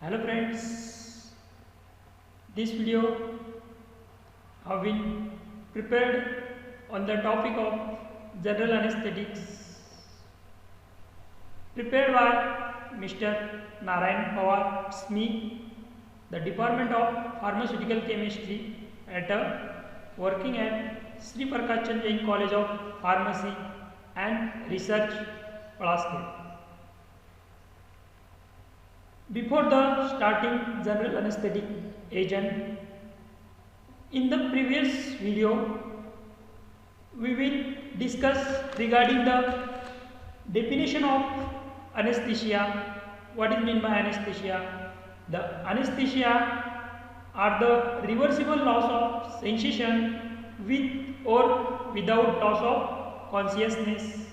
Hello friends, this video have been prepared on the topic of general anesthetics, prepared by Mr. Narayan Pawar, SME, the Department of Pharmaceutical Chemistry working at Sri Prakash Chand Jain College of Pharmacy and Research, Palaske. Before the starting general anesthetic agent, in the previous video we will discuss regarding the definition of anesthesia. What is meant by anesthesia? The anesthesia are the reversible loss of sensation with or without loss of consciousness.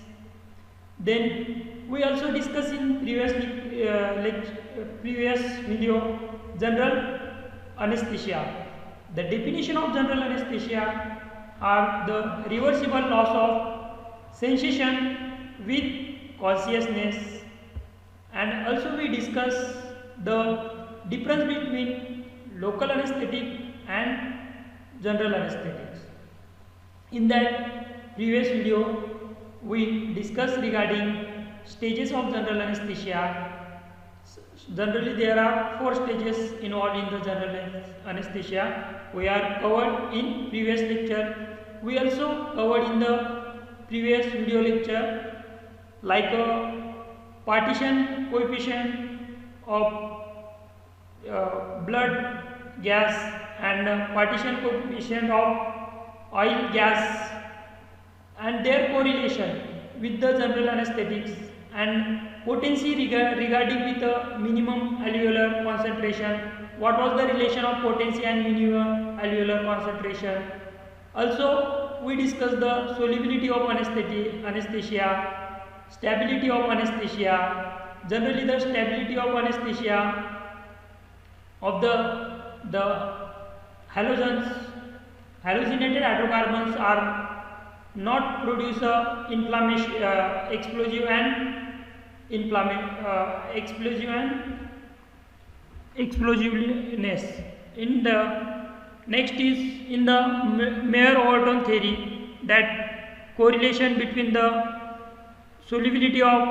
Then we also discussed in previous video general anesthesia. The definition of general anesthesia are the reversible loss of sensation with consciousness, and also we discuss the difference between local anesthetic and general anesthetics. In that previous video we discussed regarding stages of general anesthesia. Generally there are 4 stages involved in the general anesthesia. We are covered in previous lecture. We also covered in the previous video lecture like a partition coefficient of blood gas and partition coefficient of oil gas and their correlation with the general anesthetics, and potency regarding with the minimum alveolar concentration. What was the relation of potency and minimum alveolar concentration? Also we discussed the solubility of anesthesia, stability of anesthesia. Generally the stability of anesthesia of the hallucinated hydrocarbons are not produce a explosive explosiveness. In the next is in the Mayer-Overton theory, that correlation between the solubility of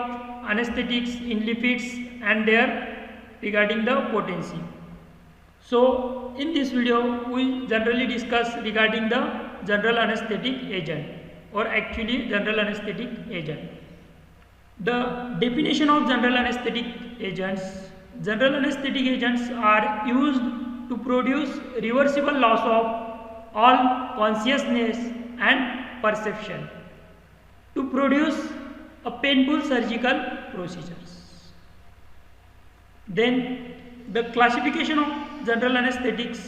anesthetics in lipids and their regarding the potency. So in this video we generally discuss regarding the general anesthetic agent, or actually general anesthetic agent. The definition of general anesthetic agents. General anesthetic agents are used to produce reversible loss of all consciousness and perception, to produce a painful surgical procedures. Then the classification of general anesthetics.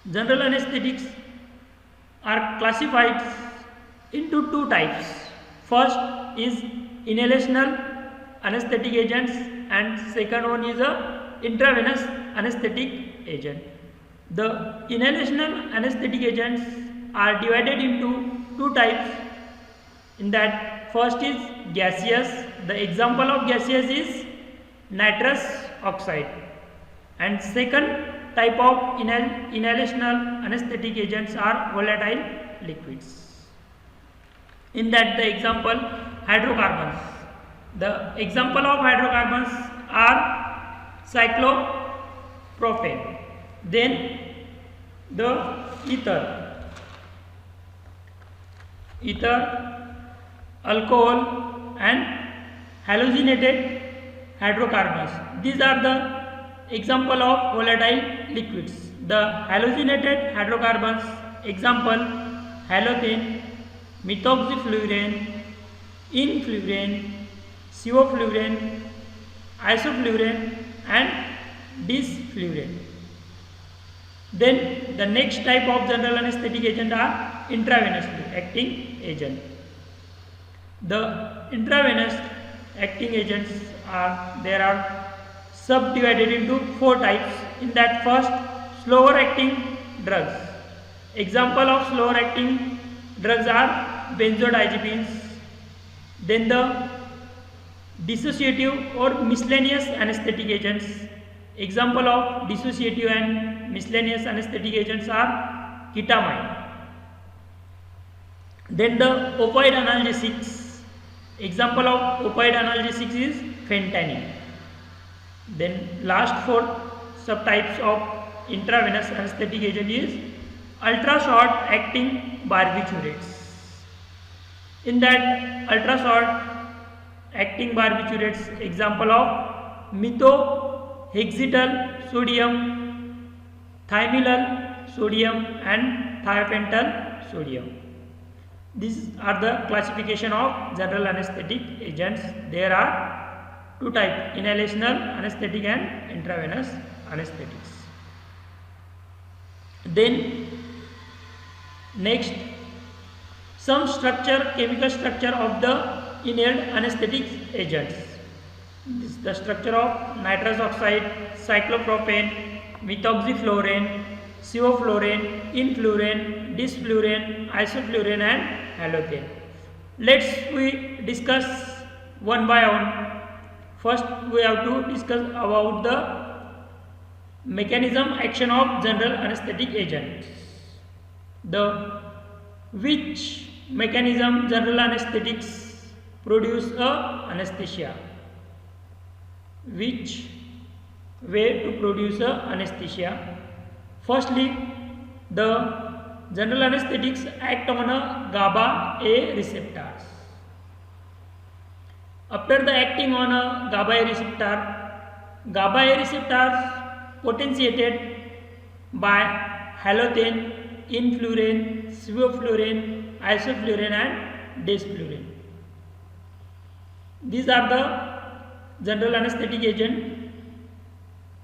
General anesthetics are classified into 2 types. First is inhalational anesthetic agents, and second one is a intravenous anesthetic agent. The inhalational anesthetic agents are divided into 2 types. In that, first is gaseous. The example of gaseous is nitrous oxide, and second type of inhalational anesthetic agents are volatile liquids. In that, the example hydrocarbons. The example of hydrocarbons are cyclopropane. Then the ether, alcohol and hallucinated hydrocarbons. These are the example of volatile liquids. The hallucinated hydrocarbons example halothane, methoxyfluorine, influorine, sevoflurane, isoflurane and disflurane. Then the next type of general anesthetic agent are intravenously acting agent. The intravenous acting agents there are subdivided into 4 types. In that, first, slower acting drugs. Example of slower acting drugs are benzodiazepines. Then the dissociative or miscellaneous anesthetic agents Example of dissociative and miscellaneous anesthetic agents are ketamine. Then the opioid analgesics. Example of opioid analgesics is fentanyl. Then last 4 subtypes of intravenous anesthetic agent is ultra short acting barbiturates. In that ultra short acting barbiturates, example of methohexital sodium, thymidal sodium and thiopentol sodium. These are the classification of general anesthetic agents. There are 2 types, inhalational anesthetic and intravenous anesthetics. Then next, some chemical structure of the inhaled anesthetic agents. This is the structure of nitrous oxide, cyclopropane, methoxyflurane, sevoflurane, influrane, disflurane, isoflurane and halothane. Let's we discuss one by one. First we have to discuss about the mechanism action of general anesthetic agents. Which mechanism general anesthetics produce a anesthesia? Which way to produce a anesthesia? Firstly, the general anesthetics act on a GABA A receptors. After the acting on a GABA A receptors potentiated by halothane, influrane, sevoflurane, isoflurane and desflurane. These are the general anesthetic agent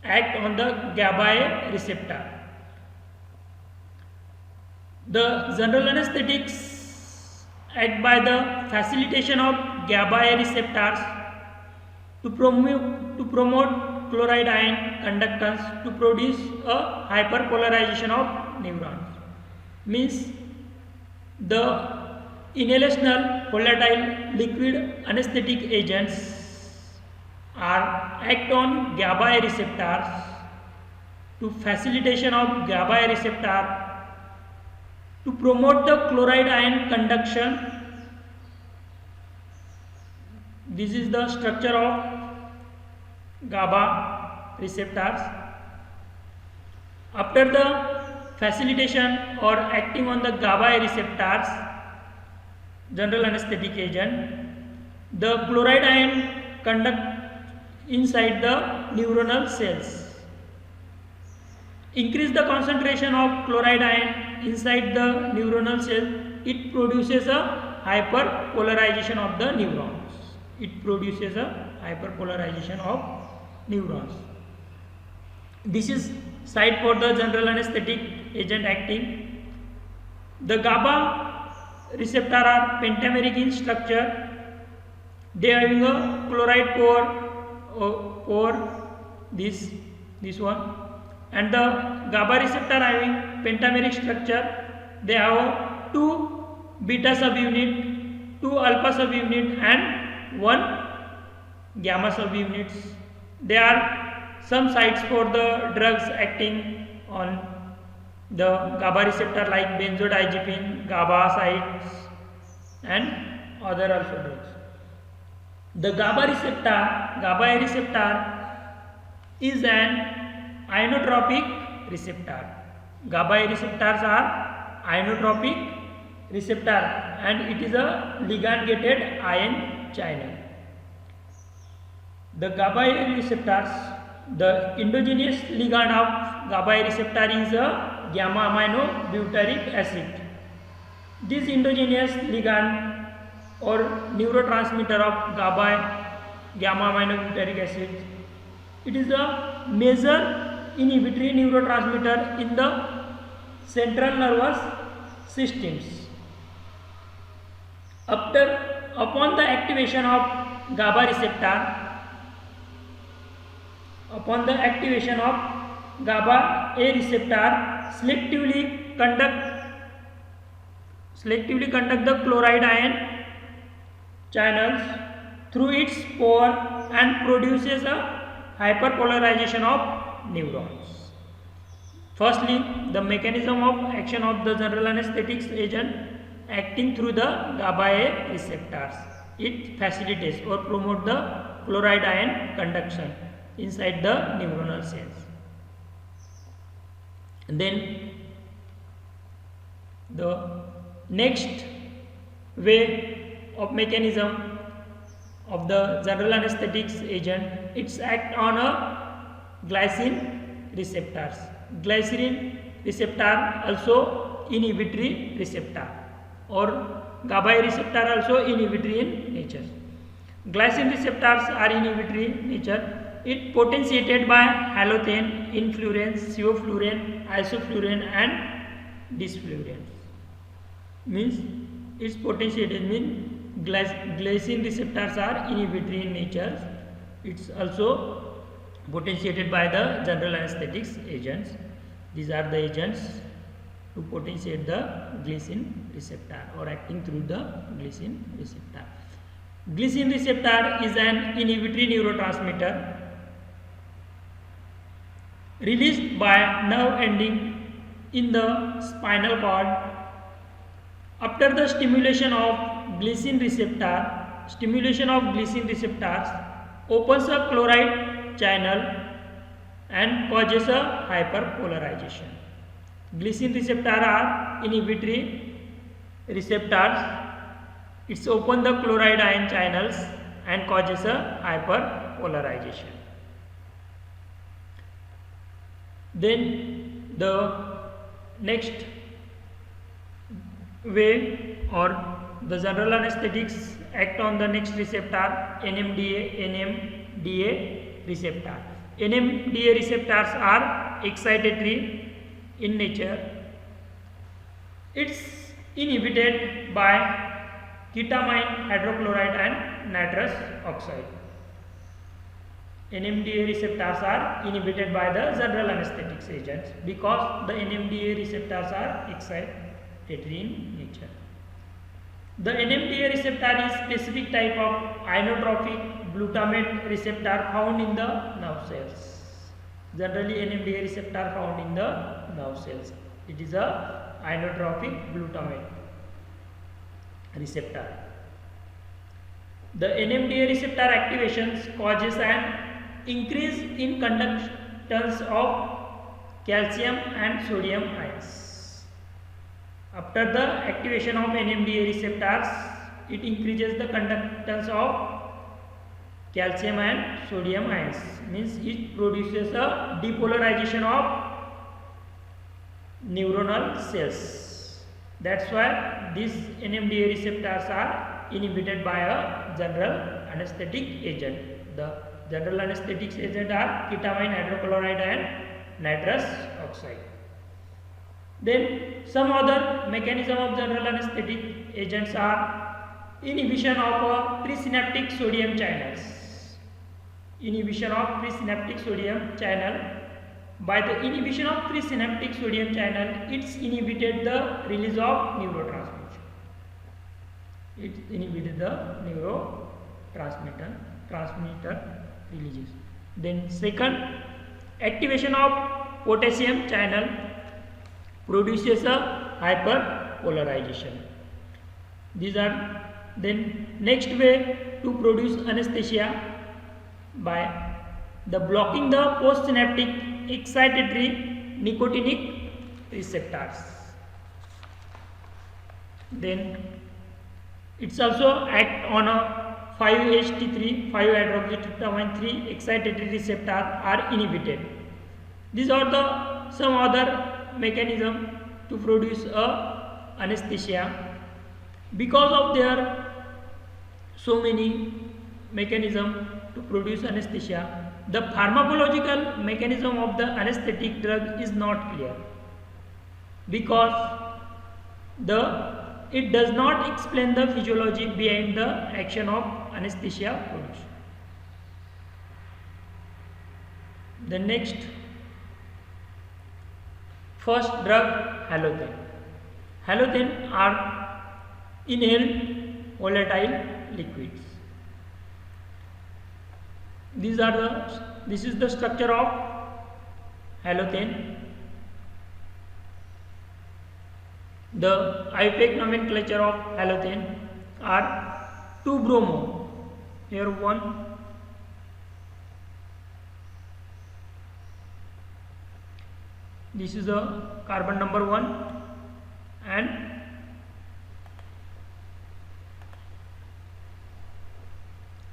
act on the GABA A receptor. The general anesthetics act by the facilitation of GABA A receptors to promote chloride ion conductance to produce a hyperpolarization of neurons. Means the inhalational volatile liquid anesthetic agents are act on GABA A receptors to facilitation of GABA A receptor to promote the chloride ion conduction. This is the structure of GABA receptors. After the facilitation or acting on the GABA A receptors, general anesthetic agent, the chloride ion conduct inside the neuronal cells. Increase the concentration of chloride ion inside the neuronal cell, it produces a hyperpolarization of the neurons. It produces a hyperpolarization of neurons. This is site for the general anesthetic agent acting. The GABA receptor are pentameric in structure. They are having a chloride pore, this one, and the GABA receptor having pentameric structure. They have 2 beta subunit, 2 alpha subunit and 1 gamma subunits. There are some sites for the drugs acting on the GABA receptor like benzodiazepine, GABA sites and other also drugs. The GABA A receptor is an ionotropic receptor. GABA A receptors are ionotropic receptor and it is a ligand gated ion channel. The GABA A receptors, the endogenous ligand of GABA A receptor is a gamma amino butyric acid. This endogenous ligand or neurotransmitter of gamma amino butyric acid, it is a major inhibitory neurotransmitter in the central nervous systems. Upon the activation of GABA receptor, GABA A receptor selectively conduct the chloride ion channels through its pore and produces a hyperpolarization of neurons. Firstly, the mechanism of action of the general anesthetics agent acting through the GABA A receptors. It facilitates or promotes the chloride ion conduction inside the neuronal cells. And then the next way of mechanism of the general anesthetics agent, it's act on a glycine receptors. Glycerin receptor also inhibitory receptor, or GABA receptor also inhibitory in nature. Glycine receptors are inhibitory in nature. It potentiated by halothane, influorine, sevoflurane, isoflurane and disflurane. Means it's potentiated means glycine receptors are inhibitory in nature. It's also potentiated by the general anesthetics agents. These are the agents to potentiate the glycine receptor or acting through the glycine receptor. Glycine receptor is an inhibitory neurotransmitter released by nerve ending in the spinal cord. After the stimulation of glycine receptors opens a chloride channel and causes a hyperpolarization. Glycine receptors are inhibitory receptors. It's open the chloride ion channels and causes a hyperpolarization. Then the next way or the general anesthetics act on the next receptor, NMDA receptor. NMDA receptors are excitatory in nature. It's inhibited by ketamine hydrochloride and nitrous oxide. NMDA receptors are inhibited by the general anesthetics agents because the NMDA receptors are excitatory in nature. The NMDA receptor is specific type of inotropic glutamate receptor found in the nerve cells. Generally, NMDA receptor found in the nerve cells. It is a inotropic glutamate receptor. The NMDA receptor activations causes an increase in conductance of calcium and sodium ions. After the activation of NMDA receptors, it increases the conductance of calcium and sodium ions. Means it produces a depolarization of neuronal cells. That's why these NMDA receptors are inhibited by a general anesthetic agent. The general anesthetics agent are ketamine hydrochloride and nitrous oxide. Then some other mechanism of general anesthetic agents are inhibition of presynaptic sodium channels. Inhibition of presynaptic sodium channel. By the inhibition of presynaptic sodium channel, it's inhibited the release of neurotransmitter. It inhibited the neurotransmitter releases. Then second, activation of potassium channel produces a hyperpolarization. These are then next way to produce anesthesia by the blocking the postsynaptic excitatory nicotinic receptors. Then it's also act on a 5-HT3, 5-hydroxytryptamine 3 excitatory receptor are inhibited. These are the some other mechanism to produce a anesthesia. Because of their so many mechanism to produce anesthesia, the pharmacological mechanism of the anesthetic drug is not clear because it does not explain the physiology behind the action of anesthesia production. The next, first drug, halothane. Halothane are inhaled volatile liquids. This is the structure of halothane. The IUPAC nomenclature of halothane are 2-bromo. Here one, this is the carbon number 1, and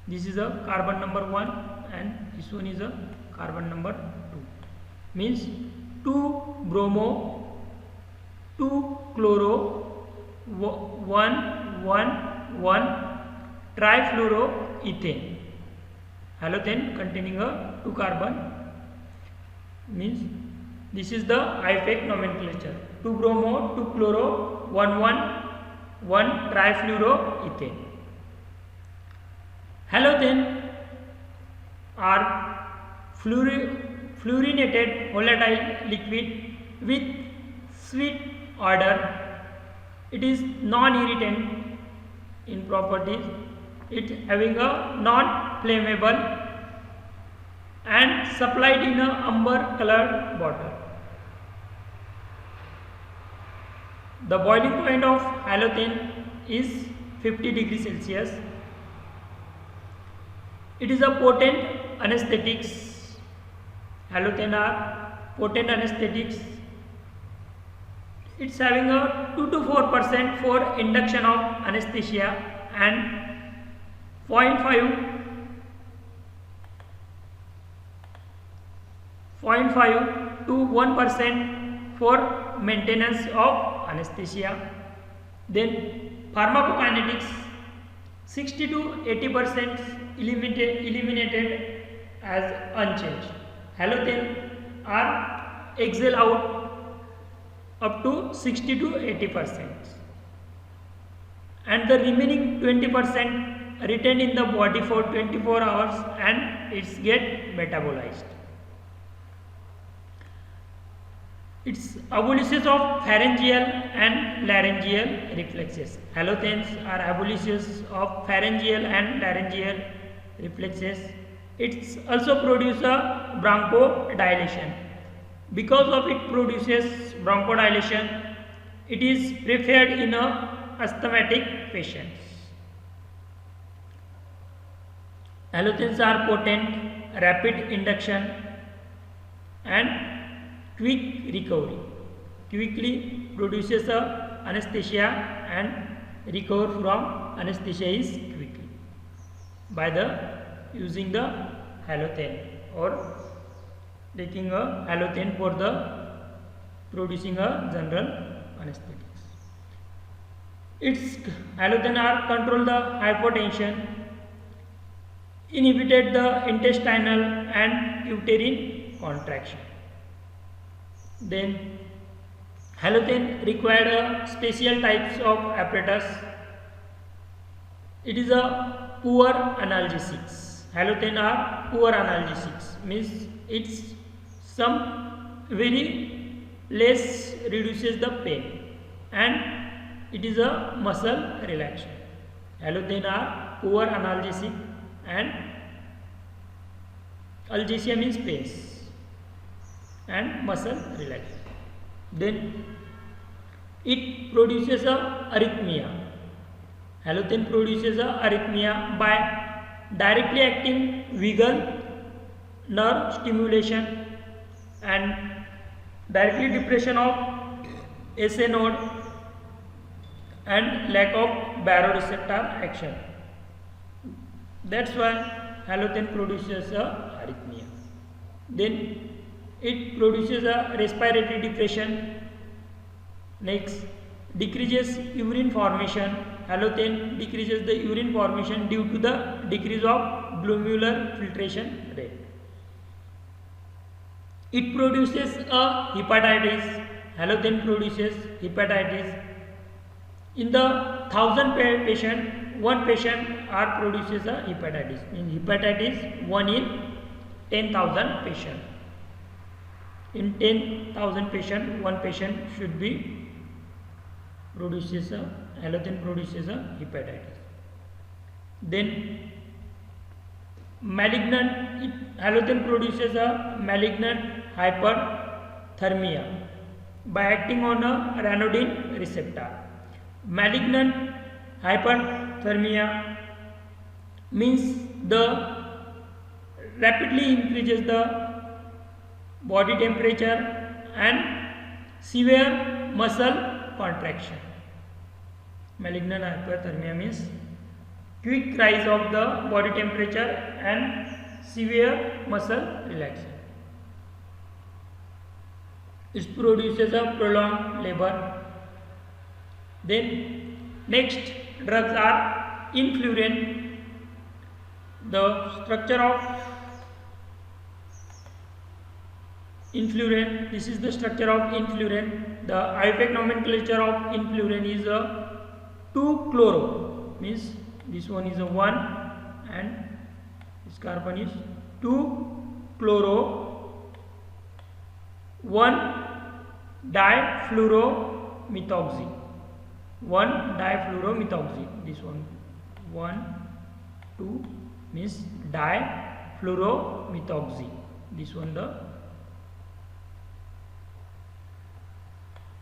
this is a carbon number 1, and this one is a carbon number 2. Means 2-bromo, 2-chloro, 1,1,1 trifluoroethane. Halothane containing a 2 carbon. Means this is the IUPAC nomenclature: 2-bromo, 2-chloro, 1,1,1 trifluoroethane. Halothane are fluorinated volatile liquid with sweet odor. It is non-irritant in properties. It having a non-flammable and supplied in a amber colored bottle. The boiling point of halothane is 50 degrees Celsius. It is a potent anesthetics. Halothane are potent anesthetics. It's having a 2 to 4% for induction of anesthesia and 0.5 to 1% for maintenance of anesthesia. Then pharmacokinetics, 60 to 80% eliminated as unchanged. Halothane are exhale out up to 60 to 80%, and the remaining 20% retain in the body for 24 hours and it's get metabolized. It's abolitions of pharyngeal and laryngeal reflexes. Halothanes are abolitions of pharyngeal and laryngeal reflexes. It also produces a bronchodilation. Because of it produces bronchodilation, it is preferred in a asthmatic patients. Halothanes are potent, rapid induction and quick recovery. Quickly produces a anesthesia and recover from anesthesia is quickly by the using the halothane or taking a halothane for the producing a general anesthetics. Its halothane are control the hypotension, inhibited the intestinal and uterine contraction. Then halothane required a special types of apparatus. It is a poor analgesics. Halothane are poor analgesics, means it's some very less reduces the pain and it is a muscle relaxation. Halothane are poor analgesic and analgesia means pains and muscle relaxation. Then it produces a arrhythmia. Halothane produces a arrhythmia by directly acting vagal nerve stimulation and directly depression of SA node and lack of baroreceptor action. That's why halothane produces a arrhythmia. Then it produces a respiratory depression. Next, decreases urine formation. Halothane decreases the urine formation due to the decrease of glomerular filtration rate. It produces a hepatitis. Halothane produces hepatitis. In the 1,000 patient, one patient are produces a hepatitis. In hepatitis, 1 in 10,000 patient. In 10,000 patient, one patient should be produces a halothane produces a hepatitis. Then malignant, halothane produces a malignant hyperthermia by acting on a ranodine receptor. Malignant hyperthermia means the rapidly increases the body temperature and severe muscle contraction. Malignant hyperthermia means quick rise of the body temperature and severe muscle relaxation. It produces a prolonged labor. Then next drugs are influrin. The structure of influrin, this is the structure of influrin. The IUPAC nomenclature of influrin is a 2-chloro, means this one is a 1 and this carbon is 2-chloro 1-difluoromethoxy. 1-difluoromethoxy. This one 1, 2 means difluoromethoxy. This one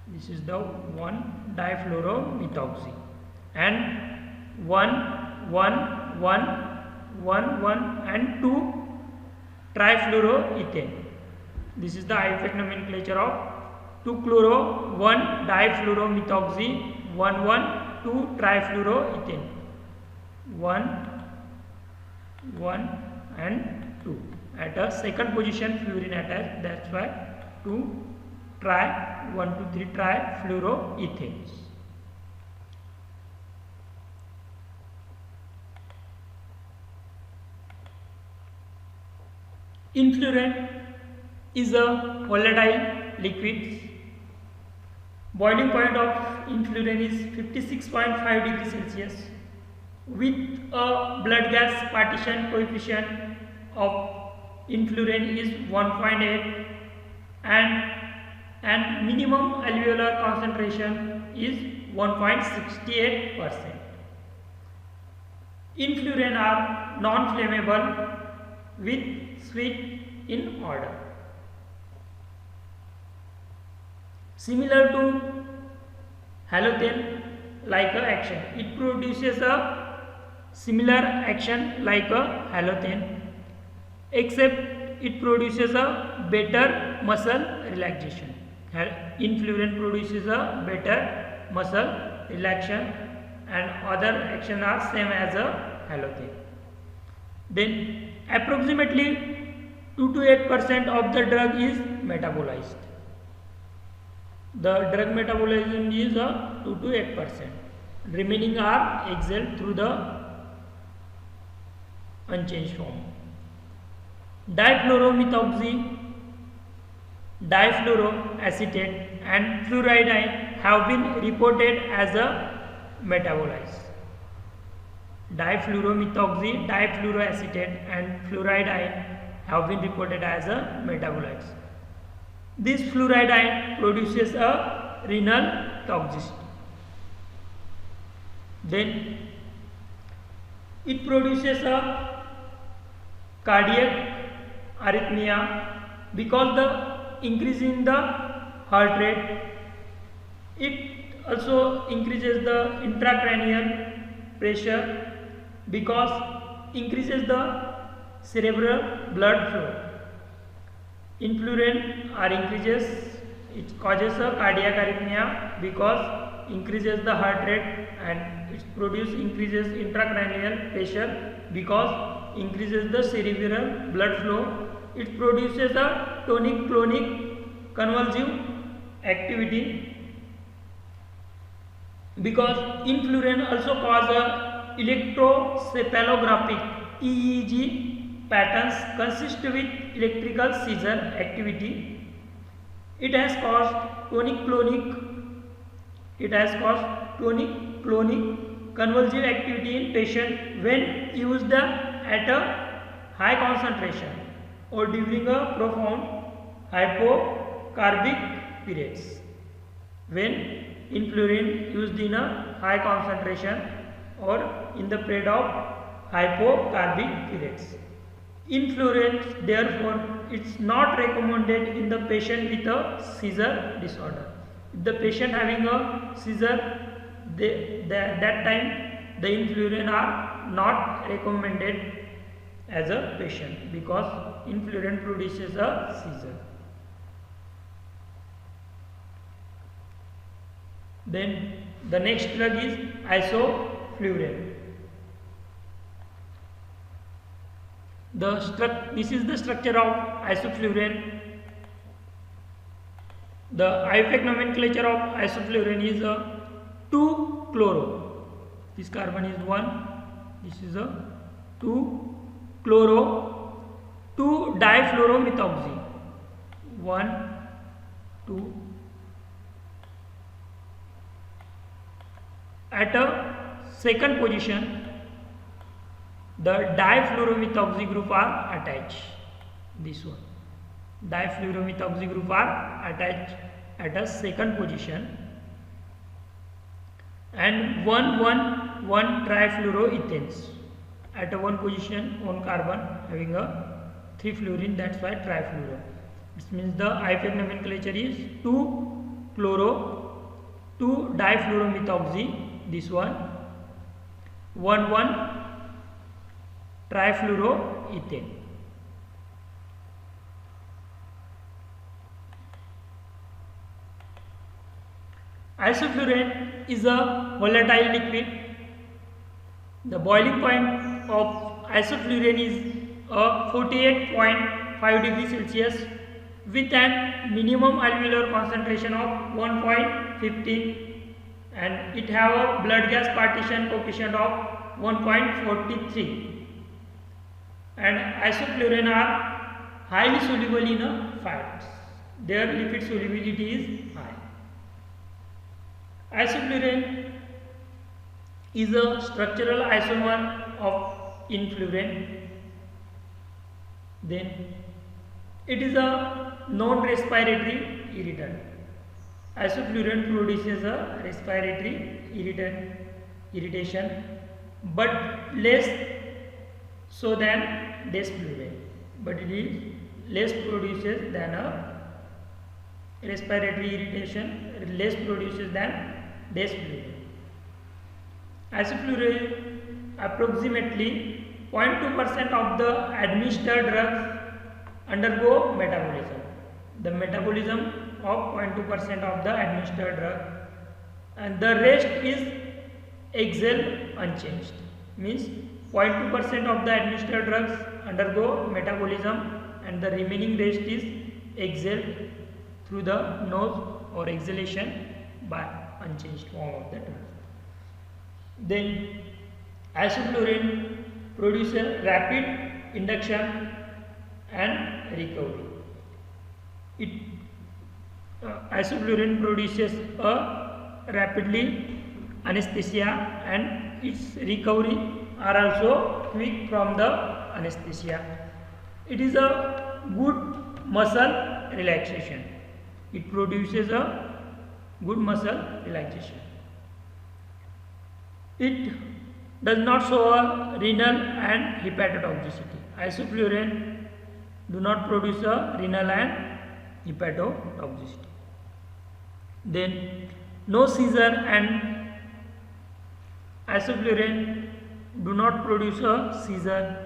this is the 1-difluoromethoxy and 1, 1, 1, 1, 1 and 2 trifluoroethane. This is the IUPAC nomenclature of 2-chloro 1-difluoromethoxy 1, 1, 2 trifluoroethane. 1, 1 and 2. At a second position fluorine attached, that's why 2 1, 2, 3 trifluoroethanes. Influrin is a volatile liquid. Boiling point of influrin is 56.5 degrees Celsius with a blood gas partition coefficient of influrin is 1.8 and minimum alveolar concentration is 1.68%. Influrin are non-flammable with sweet in odor. Similar to halothane like a action, it produces a similar action like a halothane, except it produces a better muscle relaxation. Influrin produces a better muscle relaxation and other action are same as a halothane. Then approximately 2 to 8% of the drug is metabolized. The drug metabolism is 2 to 8%. Remaining are exhaled through the unchanged form. Difluoromethoxy, difluoroacetate and fluoridine have been reported as a metabolized. Difluoromethoxy, difluoroacetate and fluoridine have been reported as a metabolites. This fluoridine produces a renal toxicity. Then it produces a cardiac arrhythmia because the increase in the heart rate. It also increases the intracranial pressure because increases the cerebral blood flow. Influrin are increases, it causes a cardiac arrhythmia because increases the heart rate, and it increases intracranial pressure because increases the cerebral blood flow. It produces a tonic-clonic convulsive activity because influrin also causes a electrocephalographic EEG patterns consist with electrical seizure activity. It has caused tonic-clonic convulsive activity in patient when used at a high concentration or during a profound hypocarbic periods. When influrin used in a high concentration or in the period of hypocarbic periods. influence, therefore, it's not recommended in the patient with a seizure disorder. If the patient having a seizure, that time the influence are not recommended as a patient because influence produces a seizure. Then the next drug is isoflurane. This is the structure of isoflurane. The IUPAC nomenclature of isoflurane is a 2-chloro. This carbon is 1. This is a 2-chloro 2-difluoromethoxy. 1, 2. At a second position, the difluoromethoxy group are attached. This one, difluoromethoxy group are attached at a second position, and 1 trifluoroethanes at a one position, one carbon having a 3 fluorine. That's why trifluoro. This means the IUPAC nomenclature is 2-chloro 2-difluoromethoxy. This one 1 trifluoroethane. Isoflurane is a volatile liquid. The boiling point of isoflurane is 48.5 degrees Celsius with an minimum alveolar concentration of 1.15, and it have a blood gas partition coefficient of 1.43, and isoflurane are highly soluble in fats. Their lipid solubility is high. Isoflurane is a structural isomer of influrane. Then it is a non-respiratory irritant. Isoflurane produces a respiratory irritation, but less so than desflurane. But it is less produces than a respiratory irritation, less produces than desflurane. Isoflurane approximately 0.2% of the administered drugs undergo metabolism. The metabolism of 0.2% of the administered drug, and the rest is exhaled unchanged. Means 0.2% of the administered drugs undergo metabolism, and the remaining rest is exhaled through the nose or exhalation by unchanged form of the drug. Then isoflurane produces rapid induction and recovery. Isoflurane produces a rapidly anesthesia, and its recovery are also quick from the anesthesia. It is a good muscle relaxation. It produces a good muscle relaxation. It does not show a renal and hepatotoxicity. Isoflurane do not produce a renal and hepatotoxicity. Then no seizure, and isoflurane do not produce a seizure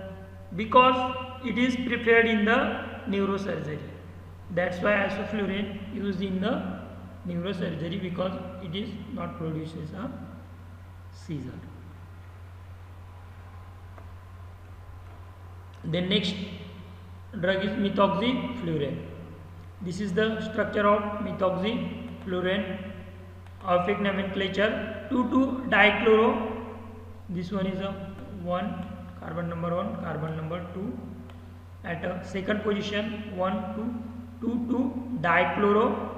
because it is prepared in the neurosurgery. That's why isoflurane used in the neurosurgery, because it is not produces a seizure. The next drug is methoxyflurane. This is the structure of methoxyflurane. IUPAC nomenclature 2,2-dichloro. This one is a 1, carbon number 1, carbon number 2. At a second position 2,2-dichloro.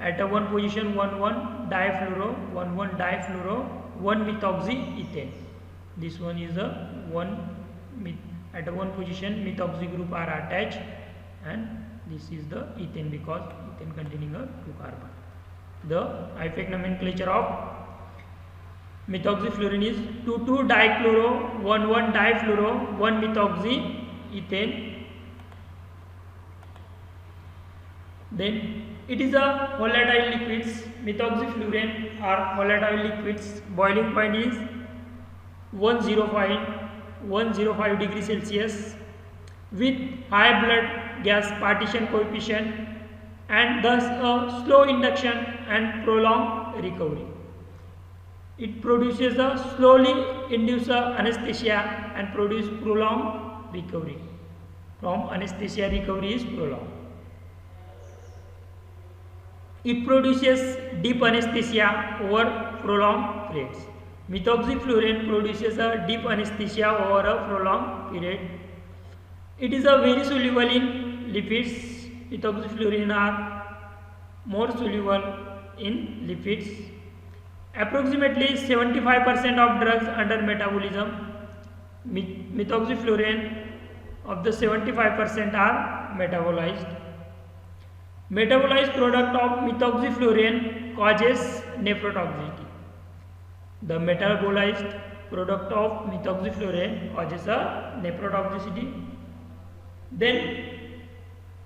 At a one position 1,1-difluoro, 1,1-difluoro, 1-methoxyethane. This one is a 1. At a one position methoxy group are attached, and this is the ethane because ethane containing a 2 carbon. The IUPAC nomenclature of methoxyflurane is 2,2-dichloro, 1,1-difluoro, 1-methoxyethane. ethane. Then it is a volatile liquids. Methoxyfluorine are volatile liquids. Boiling point is 105 degrees Celsius with high blood gas partition coefficient and thus a slow induction and prolonged recovery. It produces a slowly induce anesthesia and produce prolonged recovery. From anesthesia, recovery is prolonged. It produces deep anesthesia over prolonged periods. Methoxyfluorine produces a deep anesthesia over a prolonged period. It is a very soluble in lipids. Methoxyfluorine are more soluble in lipids. Approximately 75% of drugs under metabolism, methoxyfluorine of the 75% are metabolized. Metabolized product of methoxyfluorine causes nephrotoxicity. The metabolized product of methoxyfluorine causes a nephrotoxicity. Then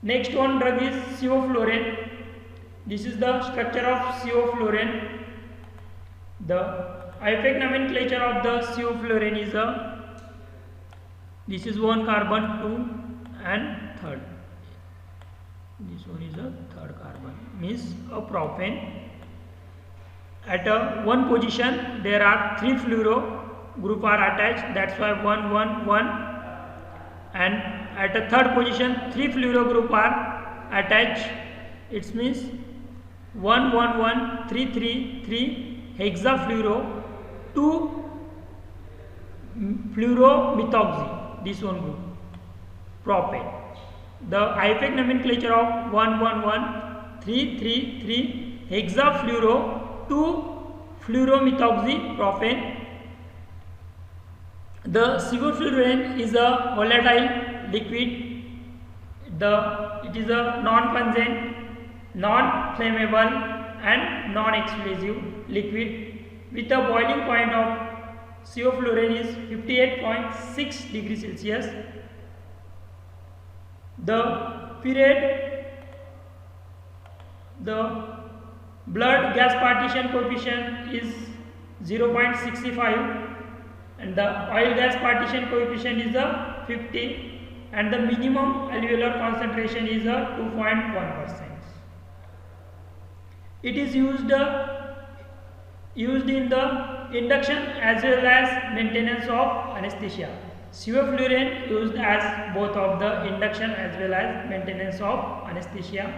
next one drug is sevoflurane. This is the structure of sevoflurane. The IUPAC nomenclature of the sevoflurane is this is one carbon, 2 and third. This one is a third carbon, means a propane. At one position there are 3 fluoro group are attached, that's why 1 1 1, and at a third position 3 fluoro group are attached, it means 1 1 1 3 3 3 hexafluoro 2 fluoromethoxy, this one group propane. The IUPAC nomenclature of 1 1 1 3 3 3 hexafluoro 2 fluoromethoxy propane. The sevoflurane is a volatile liquid. It is a non-pungent, non-flammable and non-explosive liquid with a boiling point of sevoflurane is 58.6 degrees Celsius. The blood gas partition coefficient is 0.65 and the oil gas partition coefficient is 50 and the minimum alveolar concentration is 2.1%. It is used in the induction as well as maintenance of anesthesia. Sevoflurane used as both of the induction as well as maintenance of anesthesia.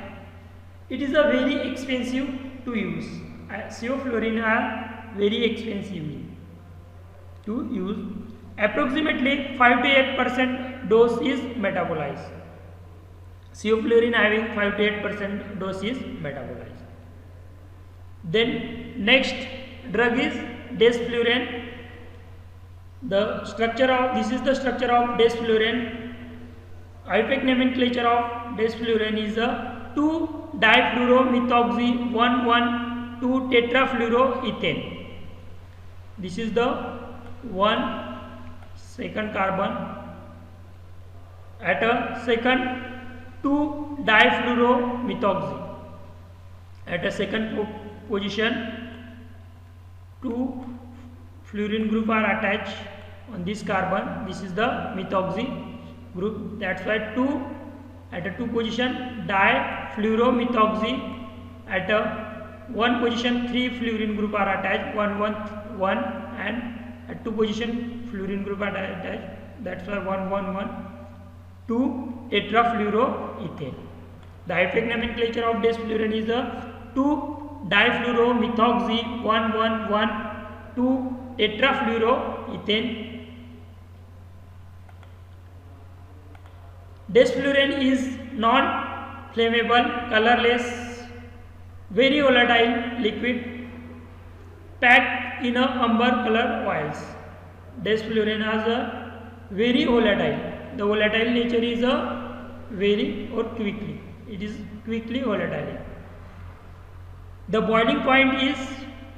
It is a very expensive to use. Sevoflurane are very expensive to use. Approximately 5 to 8% dose is metabolized. Sevoflurane having 5 to 8% dose is metabolized. Then next drug is desflurane. This is the structure of desflurane. IUPAC nomenclature of desflurane is 2-difluoromethoxy 1,1,2 tetrafluoroethane. This is the second carbon. At a second 2-difluoromethoxy. At a second position 2 fluorine group are attached on this carbon. This is the methoxy group, that's why at a 2 position difluoromethoxy. At a 1 position 3 fluorine group are attached, 1 1 1, and at 2 position fluorine group are attached, that's why 1 1 1 2 tetrafluoroethane. The IUPAC nomenclature of desflurane is 2-difluoromethoxy 1,1,1 2 tetrafluoroethane. Desflurane is non-flammable, colorless, very volatile liquid packed in a amber color vials. Desflurane is very volatile. The volatile nature is quickly. It is quickly volatile. The boiling point is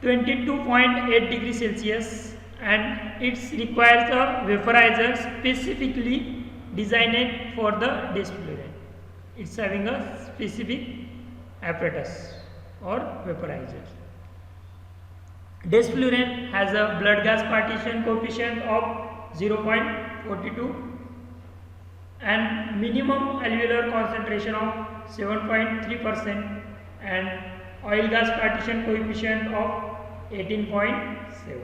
22.8 degrees Celsius and it requires a vaporizer specifically designed for the desflurane. It's having a specific apparatus or vaporizer. Desflurane has a blood gas partition coefficient of 0.42 and minimum alveolar concentration of 7.3% and oil gas partition coefficient of 18.7.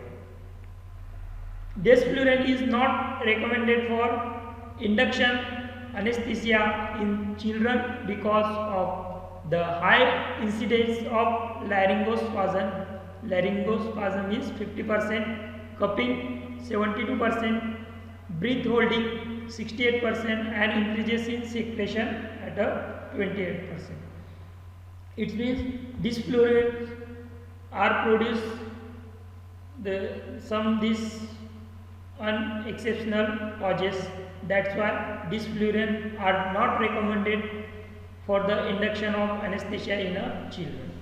Desflurane is not recommended for induction anesthesia in children because of the high incidence of laryngospasm. Laryngospasm is 50%, cupping 72%, breath holding 68% and increases in secretion at a 28%. It means desfluranes are produced these unexceptional causes. That's why desflurane are not recommended for the induction of anesthesia in a children.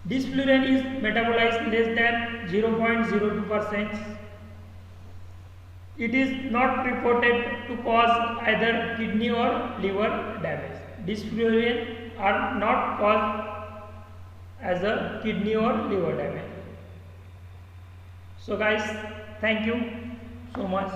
Desflurane is metabolized less than 0.02%. It is not reported to cause either kidney or liver damage. Desflurane are not caused as a kidney or liver damage. So guys, thank you so much.